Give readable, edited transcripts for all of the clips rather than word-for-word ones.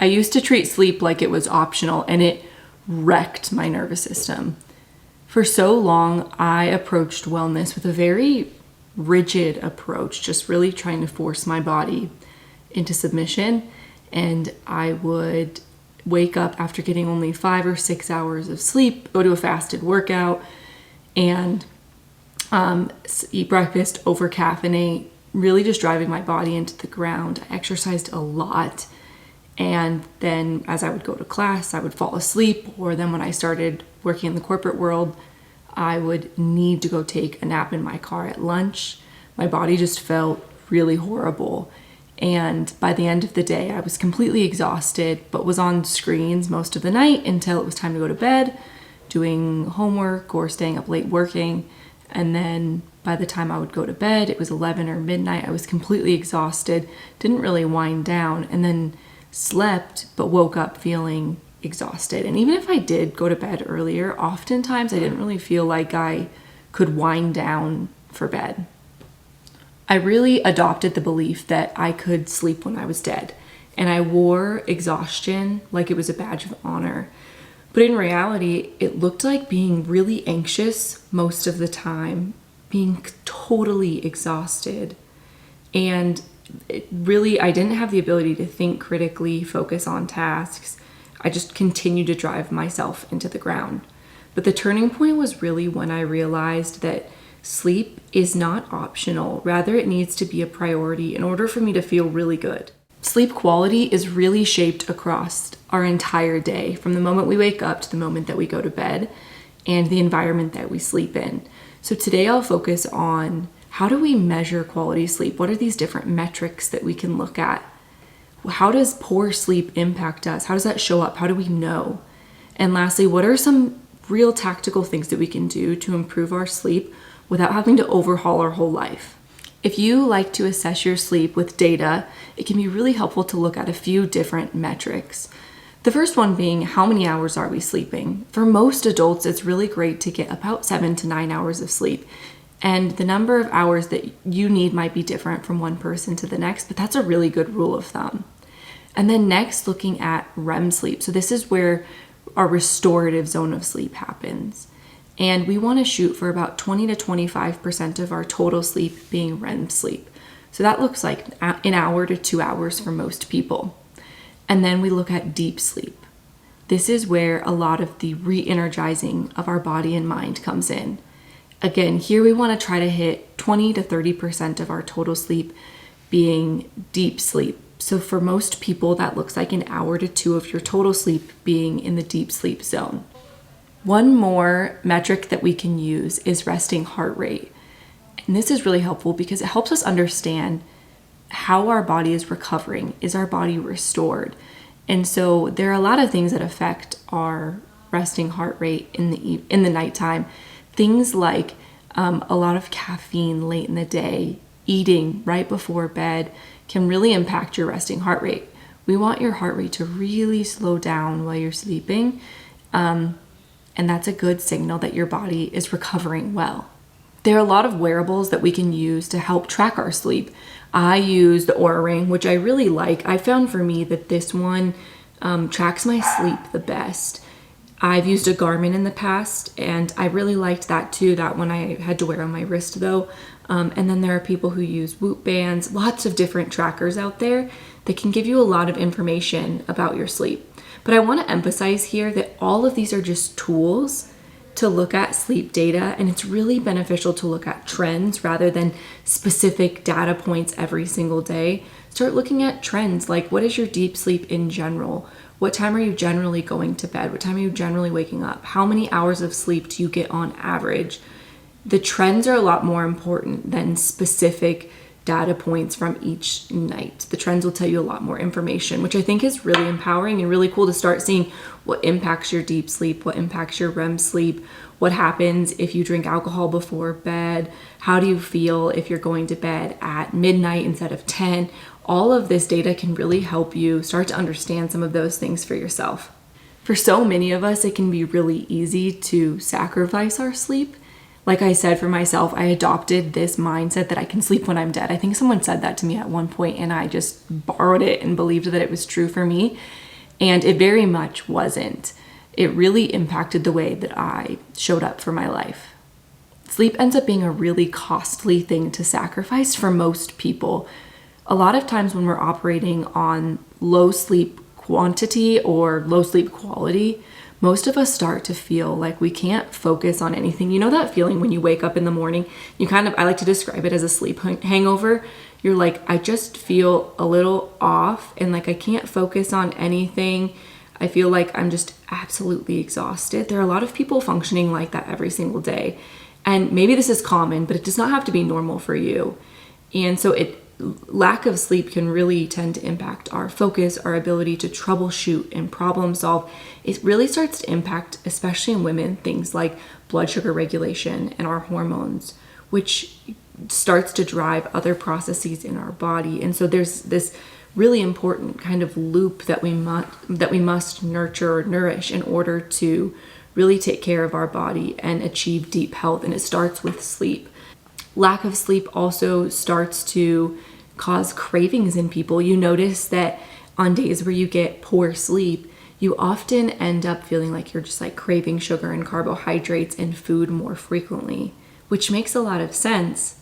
I used to treat sleep like it was optional, and it wrecked my nervous system. For so long, I approached wellness with a very rigid approach, just really trying to force my body into submission. And I would wake up after getting only 5 or 6 hours of sleep, go to a fasted workout, and eat breakfast, over caffeinate, really just driving my body into the ground. I exercised a lot. And then as I would go to class, I would fall asleep. Or then when I started working in the corporate world, I would need to go take a nap in my car at lunch. My body just felt really horrible. And by the end of the day, I was completely exhausted, but was on screens most of the night until it was time to go to bed, doing homework or staying up late working. And then by the time I would go to bed, it was 11 or midnight. I was completely exhausted, didn't really wind down, and then slept, but woke up feeling exhausted. And even if I did go to bed earlier, oftentimes I didn't really feel like I could wind down for bed. I really adopted the belief that I could sleep when I was dead, and I wore exhaustion like it was a badge of honor. But in reality, it looked like being really anxious most of the time, being totally exhausted. And I didn't have the ability to think critically, focus on tasks. I just continued to drive myself into the ground. But the turning point was really when I realized that sleep is not optional. Rather, it needs to be a priority in order for me to feel really good. Sleep quality is really shaped across our entire day, from the moment we wake up to the moment that we go to bed, and the environment that we sleep in. So today I'll focus on how do we measure quality sleep? What are these different metrics that we can look at? How does poor sleep impact us? How does that show up? How do we know? And lastly, what are some real tactical things that we can do to improve our sleep without having to overhaul our whole life? If you like to assess your sleep with data, it can be really helpful to look at a few different metrics. The first one being, how many hours are we sleeping? For most adults, it's really great to get about 7 to 9 hours of sleep. And the number of hours that you need might be different from one person to the next, but that's a really good rule of thumb. And then next, looking at REM sleep. So this is where our restorative zone of sleep happens. And we want to shoot for about 20 to 25% of our total sleep being REM sleep. So that looks like an hour to 2 hours for most people. And then we look at deep sleep. This is where a lot of the re-energizing of our body and mind comes in. Again, here we want to try to hit 20 to 30% of our total sleep being deep sleep. So for most people, that looks like an hour to 2 of your total sleep being in the deep sleep zone. One more metric that we can use is resting heart rate. And this is really helpful because it helps us understand how our body is recovering. Is our body restored? And so there are a lot of things that affect our resting heart rate in the nighttime. Things like a lot of caffeine late in the day, eating right before bed can really impact your resting heart rate. We want your heart rate to really slow down while you're sleeping. And that's a good signal that your body is recovering well. There are a lot of wearables that we can use to help track our sleep. I use the Oura Ring, which I really like. I found for me that this one tracks my sleep the best. I've used a Garmin in the past, and I really liked that too. That one I had to wear on my wrist though. And then there are people who use Whoop bands, lots of different trackers out there that can give you a lot of information about your sleep. But I want to emphasize here that all of these are just tools to look at sleep data, and it's really beneficial to look at trends rather than specific data points every single day. Start looking at trends like, what is your deep sleep in general? What time are you generally going to bed? What time are you generally waking up? How many hours of sleep do you get on average? The trends are a lot more important than specific data points from each night. The trends will tell you a lot more information, which I think is really empowering and really cool to start seeing what impacts your deep sleep, what impacts your REM sleep, what happens if you drink alcohol before bed, how do you feel if you're going to bed at midnight instead of 10. All of this data can really help you start to understand some of those things for yourself. For so many of us, it can be really easy to sacrifice our sleep. Like I said, for myself, I adopted this mindset that I can sleep when I'm dead. I think someone said that to me at one point, and I just borrowed it and believed that it was true for me. And it very much wasn't. It really impacted the way that I showed up for my life. Sleep ends up being a really costly thing to sacrifice for most people. A lot of times when we're operating on low sleep quantity or low sleep quality, most of us start to feel like we can't focus on anything. You know that feeling when you wake up in the morning, I like to describe it as a sleep hangover. You're like, I just feel a little off and like I can't focus on anything. I feel like I'm just absolutely exhausted. There are a lot of people functioning like that every single day. And maybe this is common, but it does not have to be normal for you. And so lack of sleep can really tend to impact our focus, our ability to troubleshoot and problem solve. It really starts to impact, especially in women, things like blood sugar regulation and our hormones, which starts to drive other processes in our body. And so there's this really important kind of loop that we must nurture or nourish in order to really take care of our body and achieve deep health. And it starts with sleep. Lack of sleep also starts to cause cravings in people. You notice that on days where you get poor sleep, you often end up feeling like you're just like craving sugar and carbohydrates and food more frequently, which makes a lot of sense.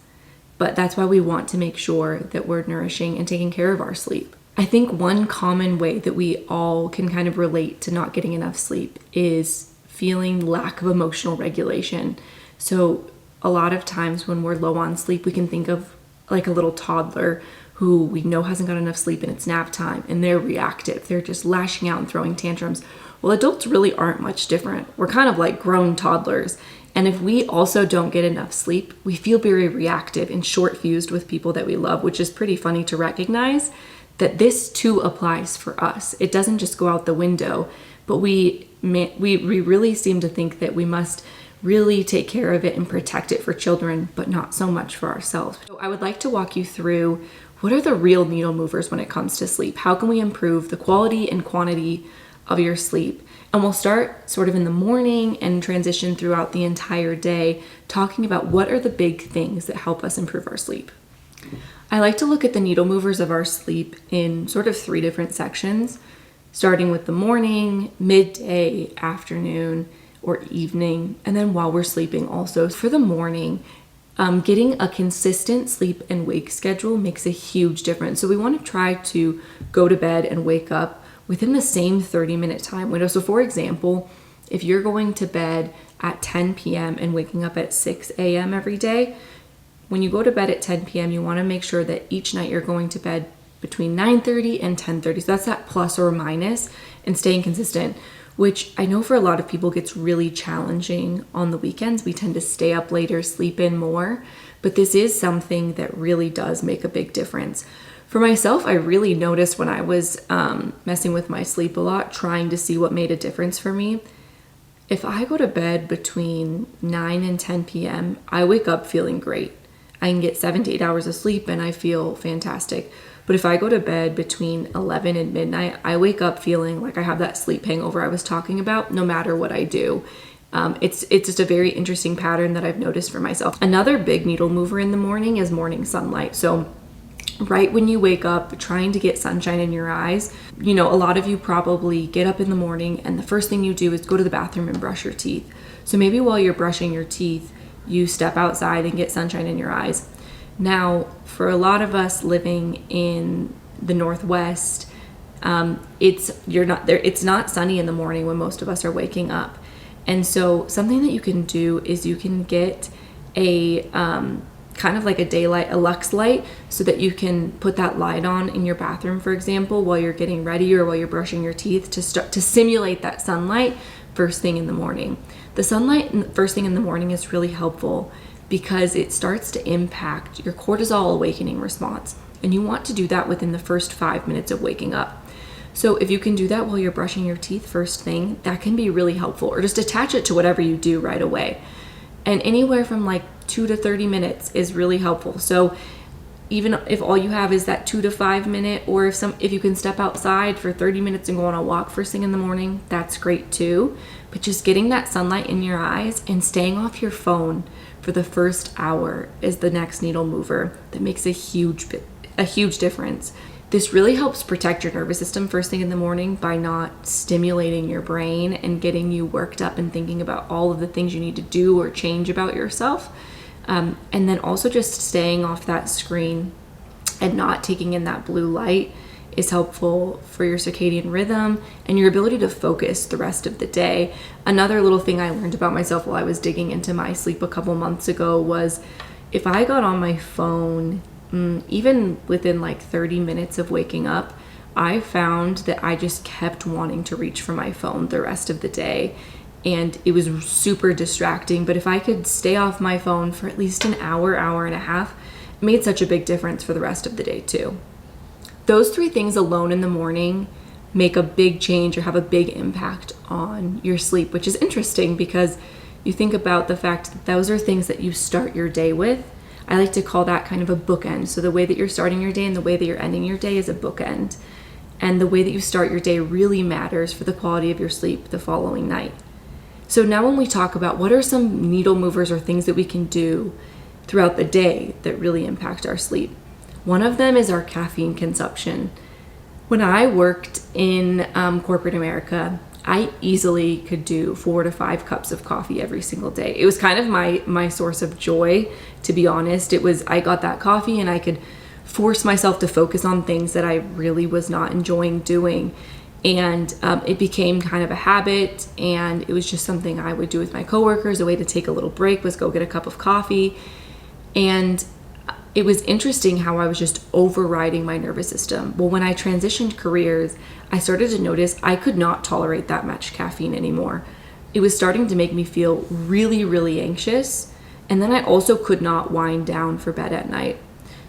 But that's why we want to make sure that we're nourishing and taking care of our sleep. I think one common way that we all can kind of relate to not getting enough sleep is feeling lack of emotional regulation. So a lot of times when we're low on sleep, we can think of like a little toddler who we know hasn't got enough sleep and it's nap time and they're reactive. They're just lashing out and throwing tantrums. Well, adults really aren't much different. We're kind of like grown toddlers. And if we also don't get enough sleep, we feel very reactive and short-fused with people that we love, which is pretty funny to recognize that this too applies for us. It doesn't just go out the window, but we really seem to think that we must really take care of it and protect it for children, but not so much for ourselves. So I would like to walk you through what are the real needle movers when it comes to sleep. How can we improve the quality and quantity of your sleep? And we'll start sort of in the morning and transition throughout the entire day, talking about what are the big things that help us improve our sleep. I like to look at the needle movers of our sleep in sort of 3 different sections, starting with the morning, midday, afternoon, or evening, and then while we're sleeping also. For the morning, getting a consistent sleep and wake schedule makes a huge difference. So we want to try to go to bed and wake up within the same 30-minute time window. So for example, if you're going to bed at 10 p.m. and waking up at 6 a.m. every day, when you go to bed at 10 p.m., you want to make sure that each night you're going to bed between 9:30 and 10:30. So that's that plus or minus and staying consistent, which I know for a lot of people gets really challenging on the weekends. We tend to stay up later, sleep in more, but this is something that really does make a big difference. For myself, I really noticed when I was messing with my sleep a lot, trying to see what made a difference for me. If I go to bed between 9 and 10 p.m., I wake up feeling great. I can get 7 to 8 hours of sleep and I feel fantastic. But if I go to bed between 11 and midnight, I wake up feeling like I have that sleep hangover I was talking about, no matter what I do. It's just a very interesting pattern that I've noticed for myself. Another big needle mover in the morning is morning sunlight. So right when you wake up, trying to get sunshine in your eyes, a lot of you probably get up in the morning and the first thing you do is go to the bathroom and brush your teeth. So maybe while you're brushing your teeth, you step outside and get sunshine in your eyes. Now, for a lot of us living in the Northwest, it's not sunny in the morning when most of us are waking up. And so something that you can do is you can get a kind of like a daylight, a lux light, so that you can put that light on in your bathroom, for example, while you're getting ready or while you're brushing your teeth to simulate that sunlight first thing in the morning. The sunlight first thing in the morning is really helpful because it starts to impact your cortisol awakening response. And you want to do that within the first 5 minutes of waking up. So if you can do that while you're brushing your teeth first thing, that can be really helpful. Or just attach it to whatever you do right away. And anywhere from like 2 to 30 minutes is really helpful. So even if all you have is that 2 to 5 minute, or if you can step outside for 30 minutes and go on a walk first thing in the morning, that's great too. But just getting that sunlight in your eyes and staying off your phone for the first hour is the next needle mover that makes a huge difference. This really helps protect your nervous system first thing in the morning by not stimulating your brain and getting you worked up and thinking about all of the things you need to do or change about yourself. And then also just staying off that screen and not taking in that blue light is helpful for your circadian rhythm and your ability to focus the rest of the day. Another little thing I learned about myself while I was digging into my sleep a couple months ago was if I got on my phone, even within like 30 minutes of waking up, I found that I just kept wanting to reach for my phone the rest of the day. And it was super distracting. But if I could stay off my phone for at least an hour, hour and a half, it made such a big difference for the rest of the day too. Those 3 things alone in the morning make a big change or have a big impact on your sleep, which is interesting because you think about the fact that those are things that you start your day with. I like to call that kind of a bookend. So the way that you're starting your day and the way that you're ending your day is a bookend. And the way that you start your day really matters for the quality of your sleep the following night. So now when we talk about what are some needle movers or things that we can do throughout the day that really impact our sleep, one of them is our caffeine consumption. When I worked in corporate America, I easily could do 4 to 5 cups of coffee every single day. It was kind of my source of joy, to be honest. I got that coffee and I could force myself to focus on things that I really was not enjoying doing. And it became kind of a habit, and it was just something I would do with my coworkers. A way to take a little break was go get a cup of coffee. And it was interesting how I was just overriding my nervous system. Well, when I transitioned careers, I started to notice I could not tolerate that much caffeine anymore. It was starting to make me feel really, really anxious. And then I also could not wind down for bed at night.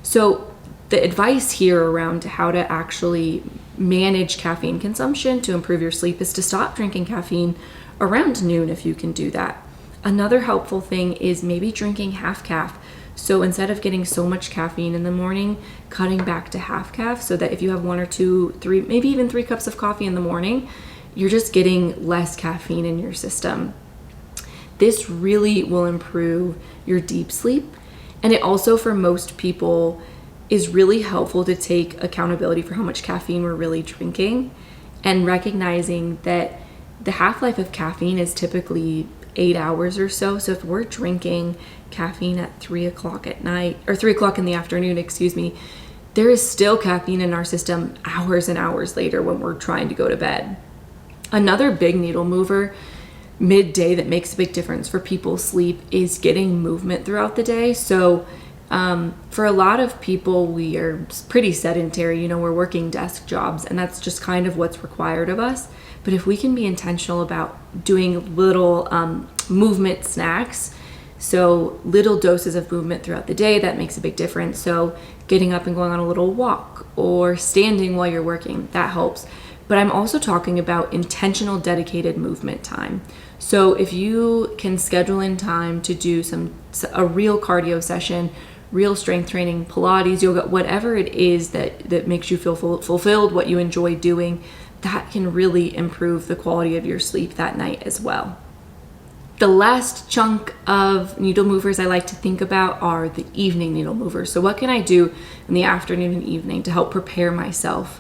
So the advice here around how to actually manage caffeine consumption to improve your sleep is to stop drinking caffeine around noon if you can do that. Another helpful thing is maybe drinking half caff. So instead of getting so much caffeine in the morning, cutting back to half caff so that if you have 1 or 2, 3, maybe even 3 cups of coffee in the morning, you're just getting less caffeine in your system. This really will improve your deep sleep. And it also, for most people, is really helpful to take accountability for how much caffeine we're really drinking and recognizing that the half-life of caffeine is typically 8 hours or so. So if we're drinking caffeine at 3 o'clock at night, or 3 o'clock in the afternoon, there is still caffeine in our system hours and hours later when we're trying to go to bed. Another big needle mover midday that makes a big difference for people's sleep is getting movement throughout the day. So for a lot of people, we are pretty sedentary, we're working desk jobs, and that's just kind of what's required of us. But if we can be intentional about doing little movement snacks, so little doses of movement throughout the day, that makes a big difference. So getting up and going on a little walk or standing while you're working, that helps. But I'm also talking about intentional dedicated movement time. So if you can schedule in time to do a real cardio session, real strength training, Pilates, yoga, whatever it is that makes you feel fulfilled, what you enjoy doing, that can really improve the quality of your sleep that night as well. The last chunk of needle movers I like to think about are the evening needle movers. So what can I do in the afternoon and evening to help prepare myself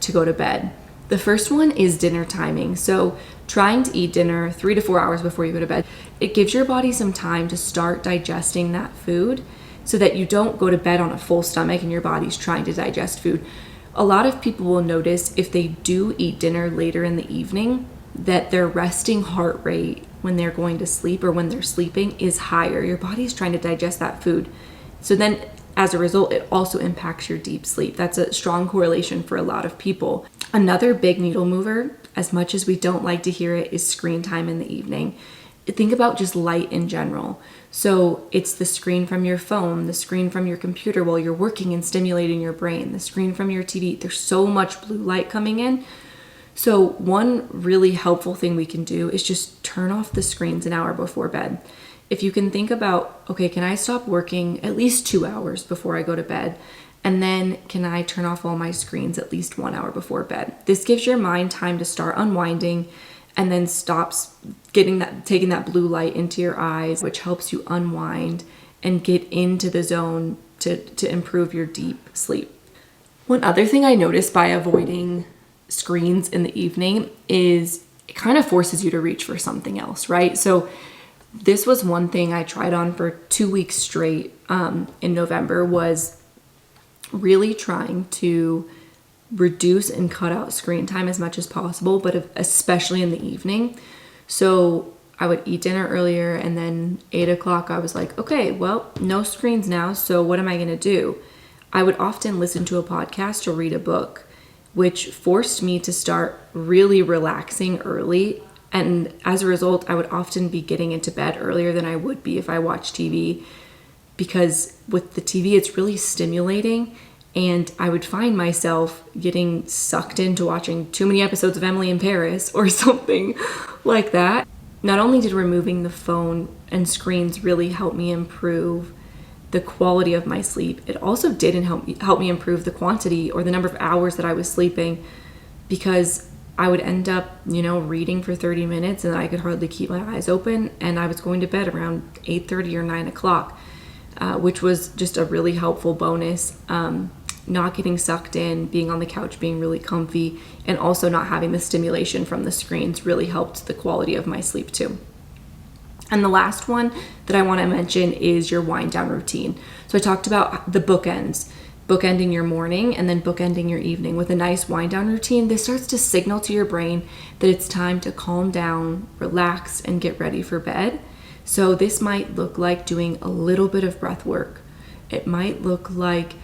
to go to bed? The first one is dinner timing. So trying to eat dinner 3 to 4 hours before you go to bed. It gives your body some time to start digesting that food so that you don't go to bed on a full stomach and your body's trying to digest food. A lot of people will notice if they do eat dinner later in the evening that their resting heart rate when they're going to sleep or when they're sleeping is higher. Your body's trying to digest that food. So then as a result, it also impacts your deep sleep. That's a strong correlation for a lot of people. Another big needle mover, as much as we don't like to hear it, is screen time in the evening. Think about just light in general. So it's the screen from your phone, the screen from your computer while you're working and stimulating your brain, the screen from your TV. There's so much blue light coming in. So one really helpful thing we can do is just turn off the screens an hour before bed. If you can think about, okay, can I stop working at least 2 hours before I go to bed? And then can I turn off all my screens at least 1 hour before bed? This gives your mind time to start unwinding and then stops taking that blue light into your eyes, which helps you unwind and get into the zone to improve your deep sleep. One other thing I noticed by avoiding screens in the evening is it kind of forces you to reach for something else, right? So this was one thing I tried on for 2 weeks straight in November, was really trying to reduce and cut out screen time as much as possible, but especially in the evening. So I would eat dinner earlier, and then 8 o'clock I was like, okay, well, no screens now, so what am I gonna do? I would often listen to a podcast or read a book, which forced me to start really relaxing early. And as a result, I would often be getting into bed earlier than I would be if I watched TV, because with the TV, it's really stimulating. And I would find myself getting sucked into watching too many episodes of Emily in Paris or something like that. Not only did removing the phone and screens really help me improve the quality of my sleep, it also didn't help me improve the quantity or the number of hours that I was sleeping, because I would end up, reading for 30 minutes and I could hardly keep my eyes open, and I was going to bed around 8:30 or 9 o'clock, which was just a really helpful bonus. Not getting sucked in, being on the couch, being really comfy, and also not having the stimulation from the screens really helped the quality of my sleep too. And the last one that I want to mention is your wind down routine. So I talked about the bookending your morning and then bookending your evening with a nice wind down routine. This starts to signal to your brain that it's time to calm down, relax, and get ready for bed. So this might look like doing a little bit of breath work. It might look like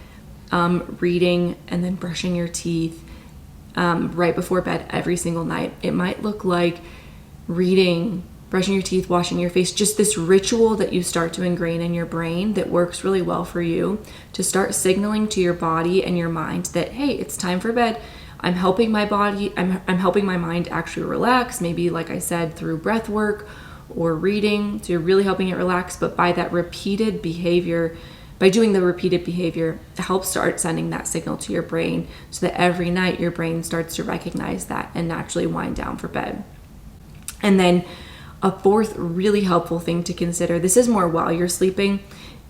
reading and then brushing your teeth right before bed every single night. It might look like reading, brushing your teeth, washing your face, just this ritual that you start to ingrain in your brain that works really well for you to start signaling to your body and your mind that, hey, it's time for bed. I'm helping my body, I'm helping my mind actually relax, maybe like I said, through breath work or reading. So you're really helping it relax, but by that repeated behavior, by doing the repeated behavior, it helps start sending that signal to your brain so that every night your brain starts to recognize that and naturally wind down for bed. And then a fourth really helpful thing to consider, this is more while you're sleeping,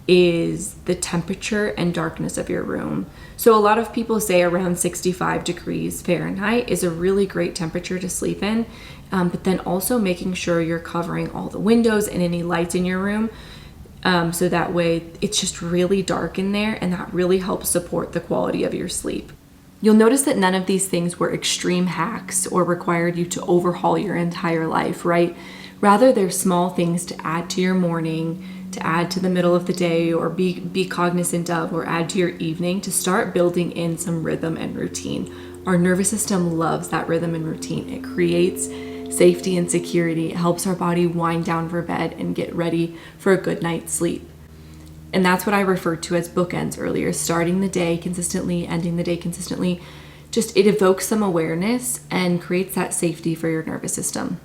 is the temperature and darkness of your room. So a lot of people say around 65 degrees Fahrenheit is a really great temperature to sleep in, but then also making sure you're covering all the windows and any lights in your room. So that way it's just really dark in there, and that really helps support the quality of your sleep. You'll notice that none of these things were extreme hacks or required you to overhaul your entire life, right? Rather, they're small things to add to your morning, to add to the middle of the day, or be cognizant of, or add to your evening to start building in some rhythm and routine. Our nervous system loves that rhythm and routine. It creates safety and security. It helps our body wind down for bed and get ready for a good night's sleep. And that's what I referred to as bookends earlier, starting the day consistently, ending the day consistently. Just it evokes some awareness and creates that safety for your nervous system.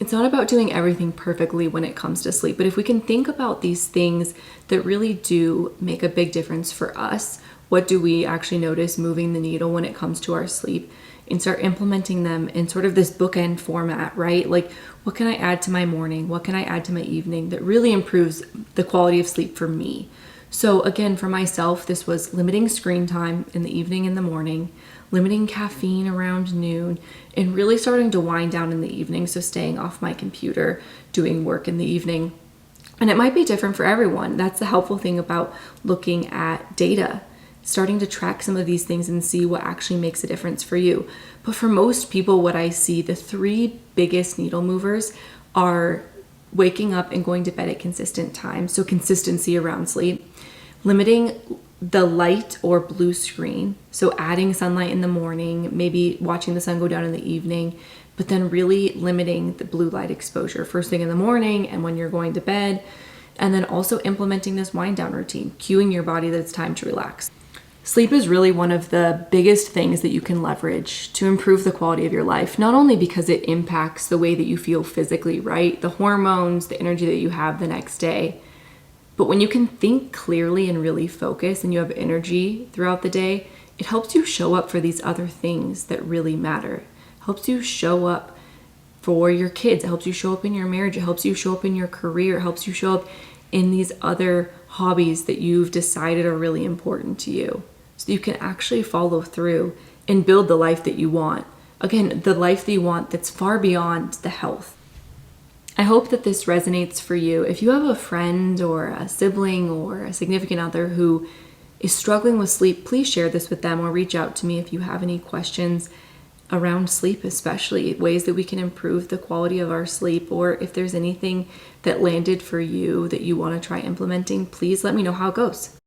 It's not about doing everything perfectly when it comes to sleep, but if we can think about these things that really do make a big difference for us, what do we actually notice moving the needle when it comes to our sleep, and start implementing them in sort of this bookend format, right? Like, what can I add to my morning? What can I add to my evening that really improves the quality of sleep for me? So again, for myself, this was limiting screen time in the evening and the morning, limiting caffeine around noon, and really starting to wind down in the evening. So staying off my computer, doing work in the evening. And it might be different for everyone. That's the helpful thing about looking at data, starting to track some of these things and see what actually makes a difference for you. But for most people, what I see, the three biggest needle movers are waking up and going to bed at consistent times. So consistency around sleep, limiting the light or blue screen. So adding sunlight in the morning, maybe watching the sun go down in the evening, but then really limiting the blue light exposure first thing in the morning and when you're going to bed. And then also implementing this wind down routine, cueing your body that it's time to relax. Sleep is really one of the biggest things that you can leverage to improve the quality of your life, not only because it impacts the way that you feel physically, right? The hormones, the energy that you have the next day. But when you can think clearly and really focus and you have energy throughout the day, it helps you show up for these other things that really matter. It helps you show up for your kids. It helps you show up in your marriage. It helps you show up in your career. It helps you show up in these other hobbies that you've decided are really important to you. So so you can actually follow through and build the life that you want. Again, the life that you want that's far beyond the health. I hope that this resonates for you. If you have a friend or a sibling or a significant other who is struggling with sleep, please share this with them or reach out to me if you have any questions around sleep, especially ways that we can improve the quality of our sleep, or if there's anything that landed for you that you want to try implementing, please let me know how it goes.